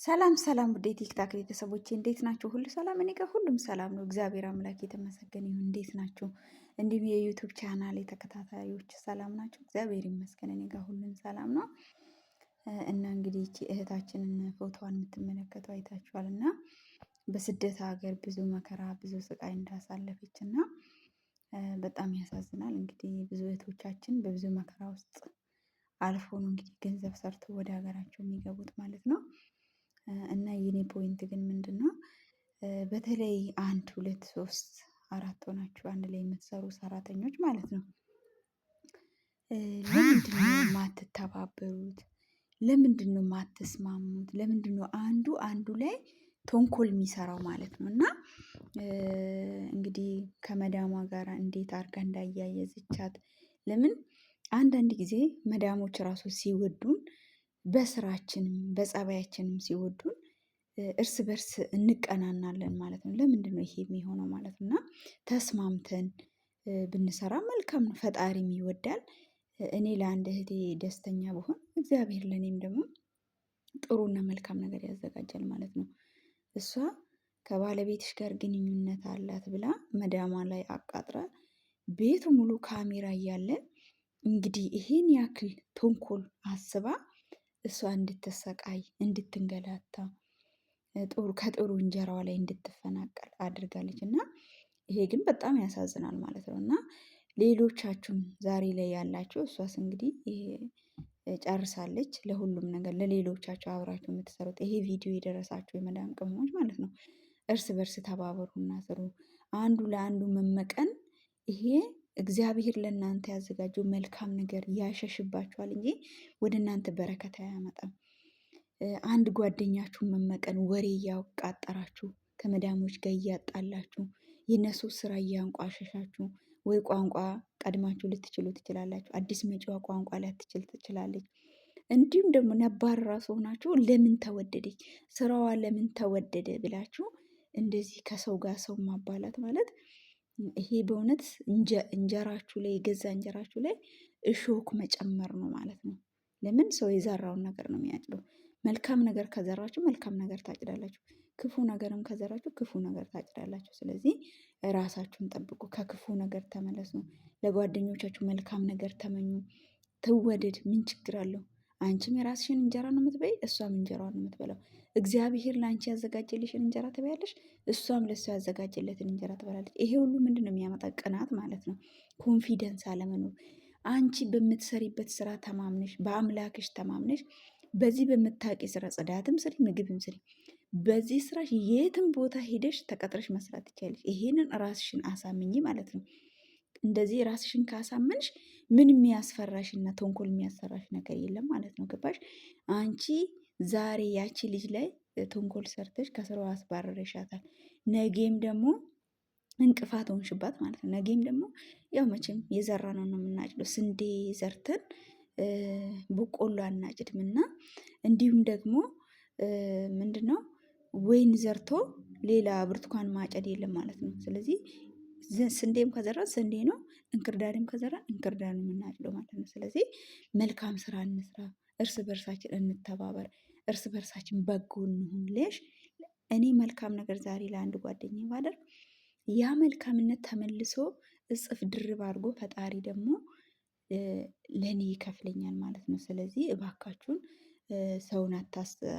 ሰላም ሰላም ውድ የቲክታክ ቤተሰቦቼ እንዴት ናችሁ? ሁሉ ሰላም? እኔ ጋር ሁሉም ሰላም ነው። እግዚአብሔር አምላክ የተመሰገነ ይሁን። እንዴት ናችሁ? እንዲሁም የዩቱብ ቻናል ተከታታዮች ሰላም ናቸው? እግዚአብሔር ይመስገን እኔ ጋር ሁሉም ሰላም ነው። እና እንግዲህ ይቺ እህታችንን ፎቶዋን የምትመለከቱ አይታችኋል። እና በስደት ሀገር ብዙ መከራ ብዙ ስቃይ እንዳሳለፈች እና በጣም ያሳዝናል። እንግዲህ ብዙ እህቶቻችን በብዙ መከራ ውስጥ አልፎ ነው እንግዲህ ገንዘብ ሰርቶ ወደ ሀገራቸው የሚገቡት ማለት ነው። እና የኔ ፖይንት ግን ምንድነው? በተለይ አንድ ሁለት ሶስት አራት ሆናችሁ አንድ ላይ የምትሰሩ ሰራተኞች ማለት ነው። ለምንድነው የማትተባበሩት? ለምንድነው የማትስማሙት? ለምንድነው አንዱ አንዱ ላይ ተንኮል የሚሰራው ማለት ነው? እና እንግዲህ ከመዳሟ ጋር እንዴት አድርጋ እንዳያየዘቻት ለምን አንዳንድ ጊዜ መዳሞች ራሱ ሲወዱን በስራችንም በጸባያችንም ሲወዱን እርስ በርስ እንቀናናለን ማለት ነው። ለምንድነው ይሄ የሚሆነው ማለት ነው? እና ተስማምተን ብንሰራ መልካም ነው። ፈጣሪም ይወዳል። እኔ ለአንድ እህቴ ደስተኛ ብሆን እግዚአብሔር ለኔም ደግሞ ጥሩና መልካም ነገር ያዘጋጃል ማለት ነው። እሷ ከባለቤትሽ ጋር ግንኙነት አላት ብላ መዳሟ ላይ አቃጥራ ቤቱ ሙሉ ካሜራ እያለ እንግዲህ ይሄን ያክል ተንኮል አስባ እሷ እንድትሰቃይ እንድትንገላታ ከጥሩ እንጀራዋ ላይ እንድትፈናቀል አድርጋለች። እና ይሄ ግን በጣም ያሳዝናል ማለት ነው። እና ሌሎቻችሁም ዛሬ ላይ ያላችሁ እሷስ እንግዲህ ጨርሳለች ለሁሉም ነገር ለሌሎቻችሁ አብራችሁ የምትሰሩት ይሄ ቪዲዮ የደረሳችሁ የመዳም ቅመሞች ማለት ነው። እርስ በርስ ተባበሩና ስሩ። አንዱ ለአንዱ መመቀን ይሄ እግዚአብሔር ለእናንተ ያዘጋጀው መልካም ነገር ያሸሽባችኋል እንጂ ወደ እናንተ በረከት አያመጣም። አንድ ጓደኛችሁን መመቀን ወሬ እያቃጠራችሁ ከመዳሞች ጋር እያጣላችሁ የነሱ ስራ እያንቋሸሻችሁ ወይ ቋንቋ ቀድማችሁ ልትችሉ ትችላላችሁ። አዲስ መጪዋ ቋንቋ ላትችል ትችላለች። እንዲሁም ደግሞ ነባር ራሱ ሆናችሁ ለምን ተወደደች ስራዋ ለምን ተወደደ ብላችሁ እንደዚህ ከሰው ጋር ሰው ማባላት ማለት ይሄ በእውነት እንጀራችሁ ላይ የገዛ እንጀራችሁ ላይ እሾክ መጨመር ነው ማለት ነው። ለምን ሰው የዘራውን ነገር ነው የሚያጭደው። መልካም ነገር ከዘራችሁ መልካም ነገር ታጭዳላችሁ። ክፉ ነገርም ከዘራችሁ ክፉ ነገር ታጭዳላችሁ። ስለዚህ ራሳችሁን ጠብቁ፣ ከክፉ ነገር ተመለሱ፣ ለጓደኞቻችሁ መልካም ነገር ተመኙ። ትወደድ ምን ችግር አለው? አንቺም የራስሽን እንጀራ ነው የምትበይ፣ እሷም እንጀራዋን ነው የምትበላው። እግዚአብሔር ለአንቺ ያዘጋጀልሽን እንጀራ ትበያለሽ፣ እሷም ለእሷ ያዘጋጀለትን እንጀራ ትበላለች። ይሄ ሁሉ ምንድን ነው የሚያመጣ? ቅናት ማለት ነው። ኮንፊደንስ አለመኖር። አንቺ በምትሰሪበት ስራ ተማምነሽ በአምላክሽ ተማምነሽ በዚህ በምታውቂ ስራ ጽዳትም ስሪ ምግብም ስሪ፣ በዚህ ስራሽ የትም ቦታ ሄደሽ ተቀጥረሽ መስራት ትችያለሽ። ይሄንን ራስሽን አሳምኚ ማለት ነው። እንደዚህ ራስሽን ካሳመንሽ ምን የሚያስፈራሽና ተንኮል የሚያሰራሽ ነገር የለም ማለት ነው። ገባሽ? አንቺ ዛሬ ያቺ ልጅ ላይ ተንኮል ሰርተሽ ከስራዋ አስባረረሻታል። ነገም ደግሞ እንቅፋት ሆንሽባት ማለት ነው። ነገም ደግሞ ያው መቼም የዘራነው ነው የምናጭደው። ስንዴ ዘርተን በቆሎ አናጭድምና እንዲሁም ደግሞ ምንድነው ወይን ዘርቶ ሌላ ብርቱካን ማጨድ የለም ማለት ነው። ስለዚህ ስንዴም ከዘራ ስንዴ ነው፣ እንክርዳድም ከዘራ እንክርዳድ ነው የምናጭደው ማለት ነው። ስለዚህ መልካም ስራ እንስራ፣ እርስ በርሳችን እንተባበር፣ እርስ በርሳችን በጎ እንሁንልሽ። እኔ መልካም ነገር ዛሬ ለአንድ ጓደኛዬ ባደርግ ያ መልካምነት ተመልሶ እጥፍ ድርብ አድርጎ ፈጣሪ ደግሞ ለኔ ይከፍለኛል ማለት ነው። ስለዚህ እባካችሁን ሰውን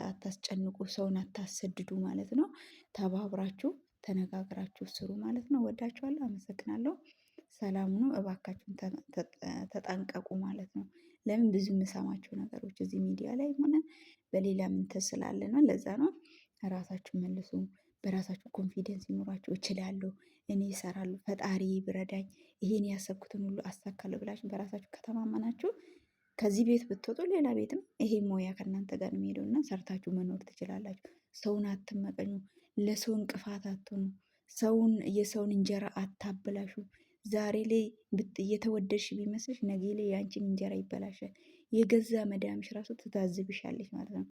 አታስጨንቁ፣ ሰውን አታሰድዱ ማለት ነው። ተባብራችሁ ተነጋግራችሁ ስሩ ማለት ነው። ወዳችኋለሁ፣ አመሰግናለሁ። ሰላም ነው። እባካችሁን ተጠንቀቁ ማለት ነው። ለምን ብዙ የምሰማቸው ነገሮች እዚህ ሚዲያ ላይ ሆነ በሌላ እንትን ስላለ ነው። ለዛ ነው። ራሳችሁ መልሱ። በራሳችሁ ኮንፊደንስ ይኖራችሁ። እችላለሁ፣ እኔ እሰራለሁ፣ ፈጣሪ ብረዳኝ ይሄን ያሰብኩትን ሁሉ አሳካለሁ ብላችሁ በራሳችሁ ከተማመናችሁ ከዚህ ቤት ብትወጡ ሌላ ቤትም ይሄ ሞያ ከእናንተ ጋር ነው የሚሄደው እና ሰርታችሁ መኖር ትችላላችሁ። ሰውን አትመቀኙ፣ ለሰው እንቅፋት አትሆኑ፣ የሰውን እንጀራ አታበላሹ። ዛሬ ላይ እየተወደድሽ ቢመስልሽ ነገ ላይ የአንቺን እንጀራ ይበላሻል። የገዛ መዳምሽ ራሱ ትታዝብሻለች ማለት ነው።